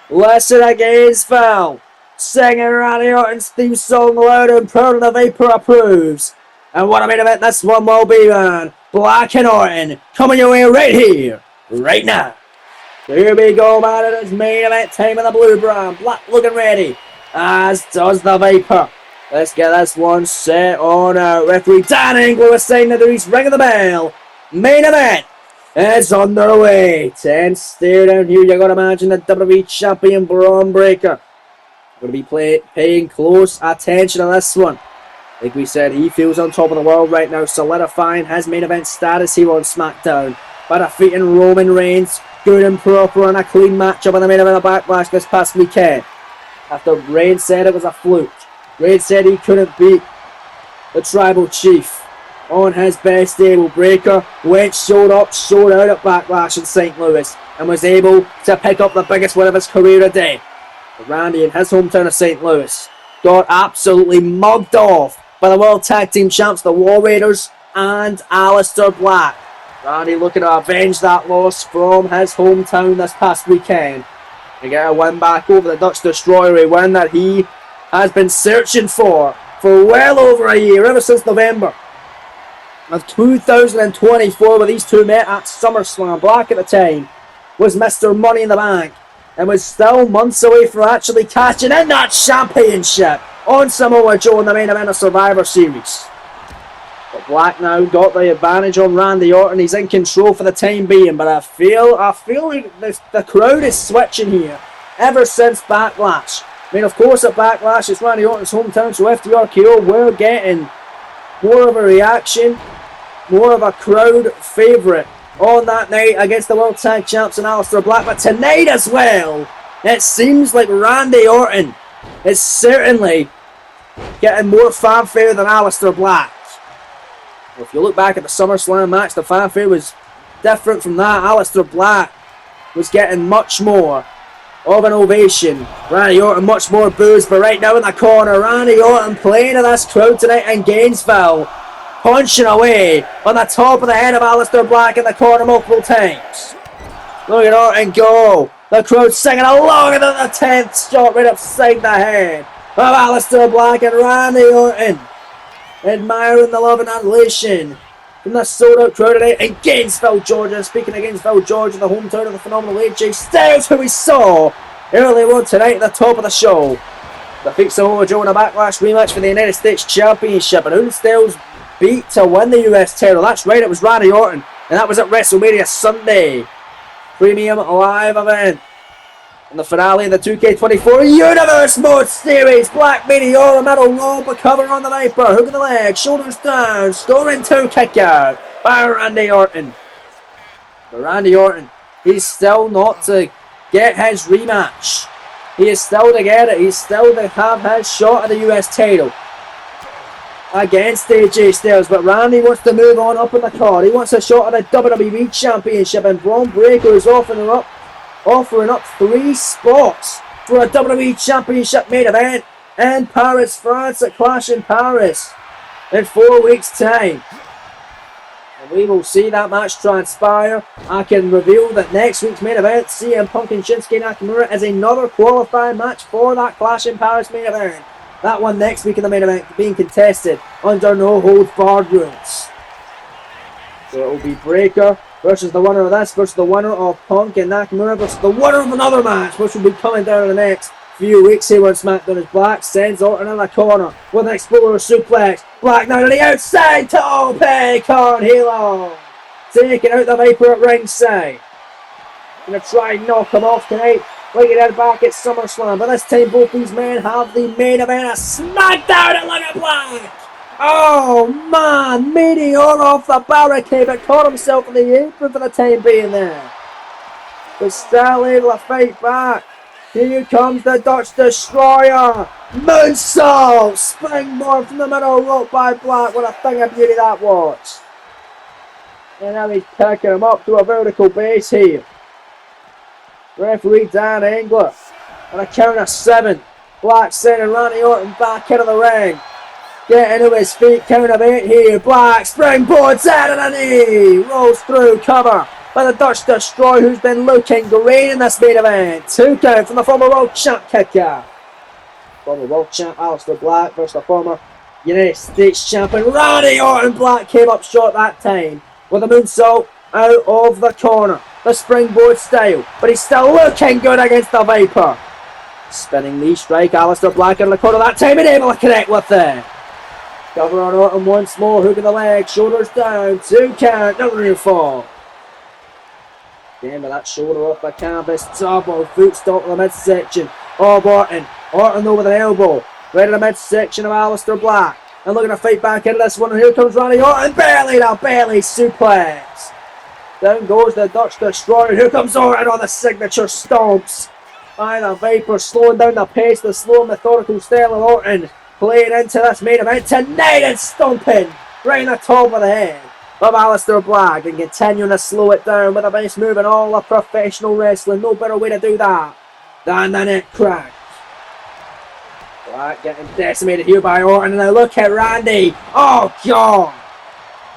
Orton. Listen to Gainesville singing Randy Orton's theme song loud and proud, and the Viper approves. And what a main event this one will be, man. Black and Orton coming your way right here, right now. So here we go, man. It is main event time in the blue brand. Black looking ready, as does the Viper. Let's get this one set on out. Referee Dan Engel is saying that he's ringing the bell. Main event is underway. 10 stare down here. You gotta imagine the WWE champion Braun Breaker going to be paying close attention to this one. Like we said, he feels on top of the world right now, solidifying his main event status here on SmackDown by defeating Roman Reigns, good and proper, and a clean matchup in the main event of Backlash this past weekend. After Reigns said it was a fluke, Reigns said he couldn't beat the Tribal Chief on his best day. Well, Breaker showed out at Backlash in St. Louis and was able to pick up the biggest win of his career today. But Randy, in his hometown of St. Louis, got absolutely mugged off by the World Tag Team Champs, the War Raiders, and Aleister Black. Randy looking to avenge that loss from his hometown this past weekend and get a win back over the Dutch Destroyer, a win that he has been searching for well over a year, ever since November of 2024, where these two met at SummerSlam. Black at the time was Mr. Money in the Bank and was still months away from actually cashing in that championship on Samoa Joe in the main event of Survivor Series. But Black now got the advantage on Randy Orton. He's in control for the time being, but I feel like the crowd is switching here ever since Backlash. I mean, of course, at Backlash, it's Randy Orton's hometown, so FTRKO, we're getting more of a reaction, more of a crowd favourite on that night against the World Tag Champs and Aleister Black. But tonight as well, it seems like Randy Orton is certainly getting more fanfare than Aleister Black. Well, if you look back at the SummerSlam match, the fanfare was different from that. Aleister Black was getting much more of an ovation. Randy Orton much more boos, but right now in the corner, Randy Orton playing to this crowd tonight in Gainesville, punching away on the top of the head of Aleister Black in the corner multiple times. Look at Orton go. The crowd singing along, and then the 10th shot right upside the head of Aleister Black, and Randy Orton admiring the love and adulation from the sold-out crowd today in Gainesville, Georgia. Speaking of Gainesville, Georgia, the hometown of the phenomenal AJ Styles, who we saw earlier on tonight at the top of the show. Defeats Samoa Joe in a Backlash rematch for the United States Championship. And who Styles beat to win the US title? That's right, it was Randy Orton. And that was at WrestleMania Sunday. Premium live event. And the finale of the 2K24 Universe Mode Series. Black Meteor, metal rope, cover on the Viper, hook of the leg, shoulders down, scoring 2 kick out by Randy Orton. But Randy Orton, he's still not to get his rematch. He is still to get it. He's still to have his shot at the US title against AJ Styles. But Randy wants to move on up in the card. He wants a shot at the WWE Championship, and Braun Breaker is offering up 3 spots for a WWE Championship main event in Paris, France, at Clash in Paris in 4 weeks' time. And we will see that match transpire. I can reveal that next week's main event, CM Punk and Shinsuke Nakamura, is another qualifying match for that Clash in Paris main event. That one next week in the main event being contested under no holds barred rules. So it will be Breakker versus the winner of this, versus the winner of Punk and Nakamura, versus the winner of another match, which will be coming down in the next few weeks here when SmackDown is Black sends Orton in the corner with an Explorer suplex. Black now to the outside, tope con hilo. Taking out the Viper at ringside. Gonna try and knock him off tonight, like he did back at SummerSlam. But this time both these men have the main event of SmackDown, and look at Black! Oh man, Meteor off the barricade, but caught himself in the apron for the time being there. But still able to fight back. Here comes the Dutch Destroyer. Moonsault! Springboard from the middle rope by Black. What a thing of beauty that was. And now he's picking him up to a vertical base here. Referee Dan Engler. On a count of 7. Black sending Randy Orton back into the ring. Getting to his feet, count of 8 here. Black springboards out of the knee. Rolls through, cover by the Dutch Destroyer, who's been looking great in this main event. 2 count from the former World Champ kicker. Former World Champ Aleister Black versus the former United States Champion Randy Orton. Black came up short that time with a moonsault out of the corner. The springboard style, but he's still looking good against the Viper. Spinning knee strike, Aleister Black in the corner that time and able to connect with it. Cover on Orton once more, hook in the leg, shoulders down, 2 count, no rear fall. Again with that shoulder off the canvas, double foot stop in the midsection of Orton. Orton though with an elbow, right in the midsection of Aleister Black. And looking to fight back into this one, and here comes Randy Orton, belly to belly suplex. Down goes the Dutch Destroyer, here comes Orton on the signature stomps by the Viper, slowing down the pace, the slow methodical style of Orton. Playing into this main event tonight and stomping right in the top of the head of Aleister Black and continuing to slow it down with a base move and all of professional wrestling. No better way to do that than the neck crack. Black getting decimated here by Orton, and now look at Randy. Oh God!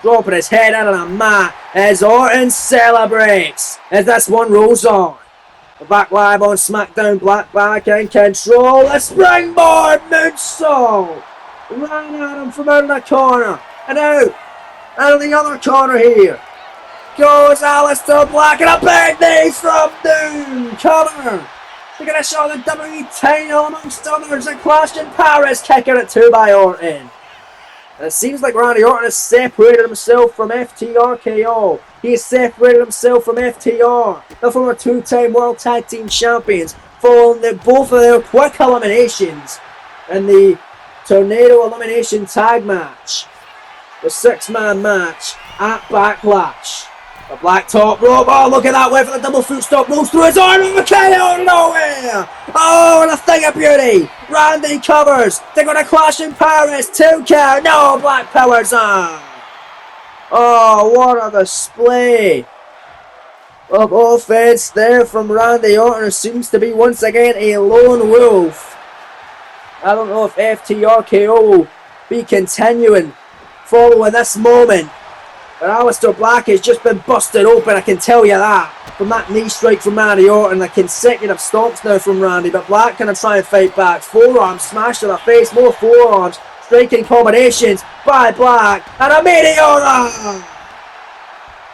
Dropping his head out of the mat as Orton celebrates as this one rolls on. We're back live on SmackDown. Black back in control. The springboard moonsault. Ran at him from out of the corner. And out of the other corner here goes Aleister Black, and a big knee from Doom. Cover. They're going to show the WWE title amongst others. A Clash in Paris, kicking it 2 by Orton. And it seems like Randy Orton has separated himself from FTRKO. He has separated himself from FTR, the former 2-time World Tag Team Champions, following both of their quick eliminations in the Tornado Elimination Tag match. The 6-man match at Backlash. The Black top rope. Oh, look at that way for the double foot stop. Moves through his arm. Okay, out of nowhere. Oh, and a thing of beauty. Randy covers. They're going to Clash in Paris. 2 count. No, Black powers on. Oh, what a display of offense there from Randy Orton, who seems to be once again a lone wolf. I don't know if FTRKO will be continuing following this moment. But Aleister Black has just been busted open, I can tell you that. From that knee strike from Randy Orton, the consecutive stomps now from Randy. But Black gonna try and fight back. Forearm smash to the face, more forearms. Striking combinations by Black. And a Meteora!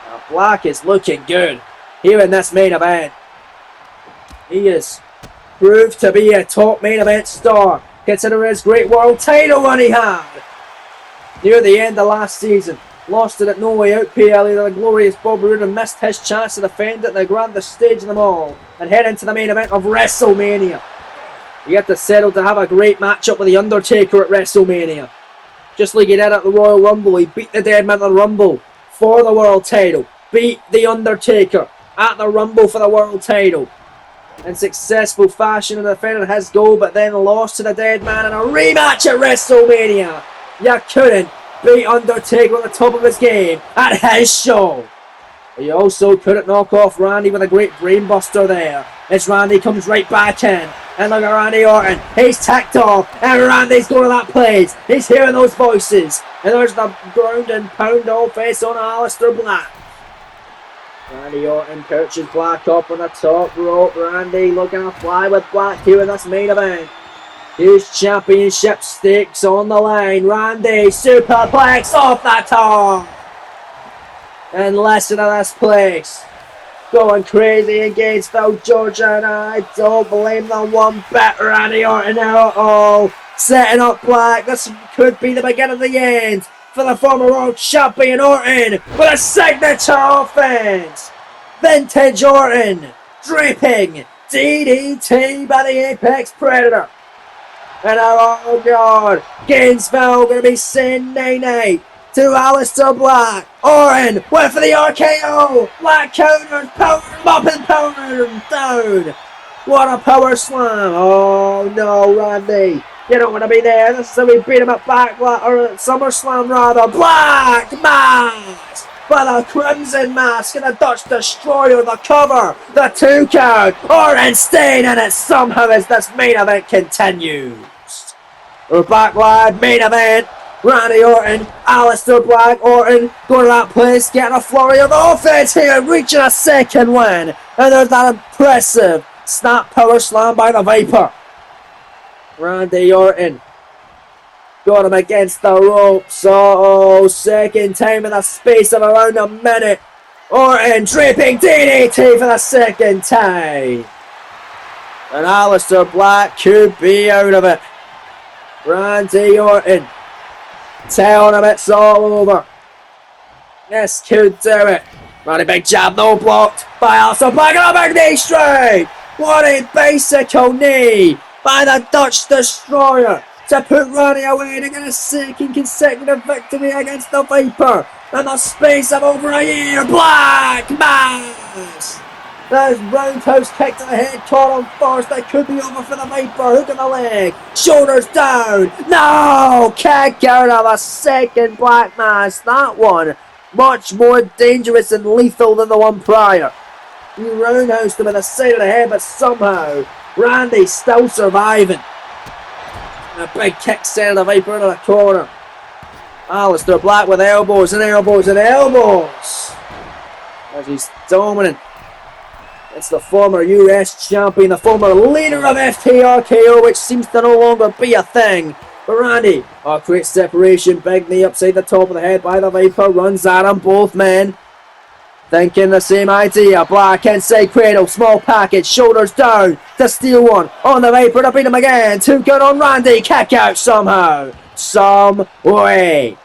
Now Black is looking good here in this main event. He is proved to be a top main event star, considering his great world title run he had near the end of last season. Lost it at No Way Out PLE to the glorious Bob Roode and missed his chance to defend it in the grandest stage of them all and head into the main event of WrestleMania. He had to settle to have a great matchup with The Undertaker at WrestleMania. Just like he did at the Royal Rumble, he beat the Deadman at the Rumble for the world title. Beat The Undertaker at the Rumble for the world title. In successful fashion and defended his goal, but then lost to the Deadman in a rematch at WrestleMania. You couldn't beat Undertaker on the top of his game at his show. He also couldn't knock off Randy with a great brainbuster there. As Randy comes right back in. And look at Randy Orton. He's tacked off. And Randy's going to that place. He's hearing those voices And there's the ground and pound all face on Aleister Black. Randy Orton perches Black up on the top rope. Randy looking to fly with Black here in this main event. His championship stakes on the line. Randy superplex off the top. And listen to this place. Going crazy against Phil Georgia, and I don't blame them one bit. Randy Orton now at all. Setting up Black. This could be the beginning of the end for the former world champion Orton with a signature offense. Vintage Orton draping DDT by the Apex Predator. And oh god, Gainesville going to be saying nay-nay to Aleister Black. Orton went for the RKO. Black counters, power him up and power him down. What a power slam. Oh no, Randy. You don't want to be there. This is how we beat him at Backlash, or at SummerSlam rather. Black Mask by the Crimson Mask and the Dutch Destroyer, the cover, the 2 count. Orton staying in it somehow as this main event continues. We're back live, main event. Randy Orton, Aleister Black. Orton going to that place, getting a flurry of offense here, reaching a second win. And there's that impressive snap power slam by the Viper. Randy Orton got him against the ropes. Oh, second time in the space of around a minute. Orton draping DDT for the second time. And Aleister Black could be out of it. Randy Orton telling him it's all over. This could do it. Randy, big jab, no blocked by Aleister Black, and a big knee straight. What a bicycle knee by the Dutch Destroyer to put Randy away to get a second consecutive victory against the Viper in the space of over a year. Black Mass! There's roundhouse kick to the head, caught on first. That could be over for the Viper. Hook in the leg, shoulders down. No! Kick out of a second Black Mass. That one much more dangerous and lethal than the one prior. He roundhoused him in the side of the head, but somehow Randy still surviving. And a big kick sent the Viper into the corner. Aleister Black with elbows and elbows and elbows as he's dominant. It's the former US champion, the former leader of FTRKO, which seems to no longer be a thing. But Randy, great separation, big knee upside the top of the head by the Viper, runs at him, both men thinking the same idea. Black inside cradle, small package, shoulders down to steal one on the Viper to beat him again. 2 good on Randy, kick out somehow, some way.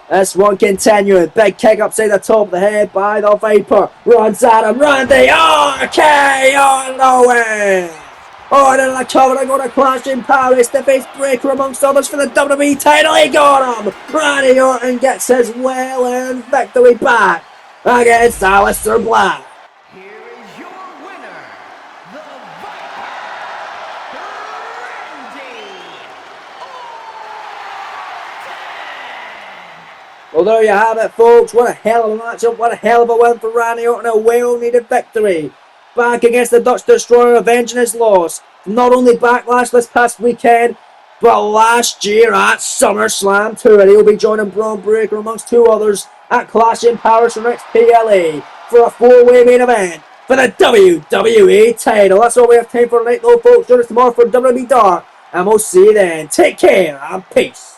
This one continuing, big kick upside the top of the head by the Viper, runs at him, Randy, RKO no way. Orton in the cover and going to Clash in Paris to face Breaker amongst others for the WWE title. He got him. Randy Orton gets his well-earned victory back against Aleister Black. Here is your winner, the Viper, Randy Orton. Well, there you have it, folks. What a hell of a matchup. What a hell of a win for Randy Orton. A well-needed victory. Back against the Dutch Destroyer, avenging his loss. Not only Backlash this past weekend, but last year at SummerSlam too. And he'll be joining Braun Breaker amongst 2 others at Clash in Paris for next PLA for a 4-way main event for the WWE title. That's all we have time for tonight though, folks. Join us tomorrow for WWE Dark, and we'll see you then. Take care and peace.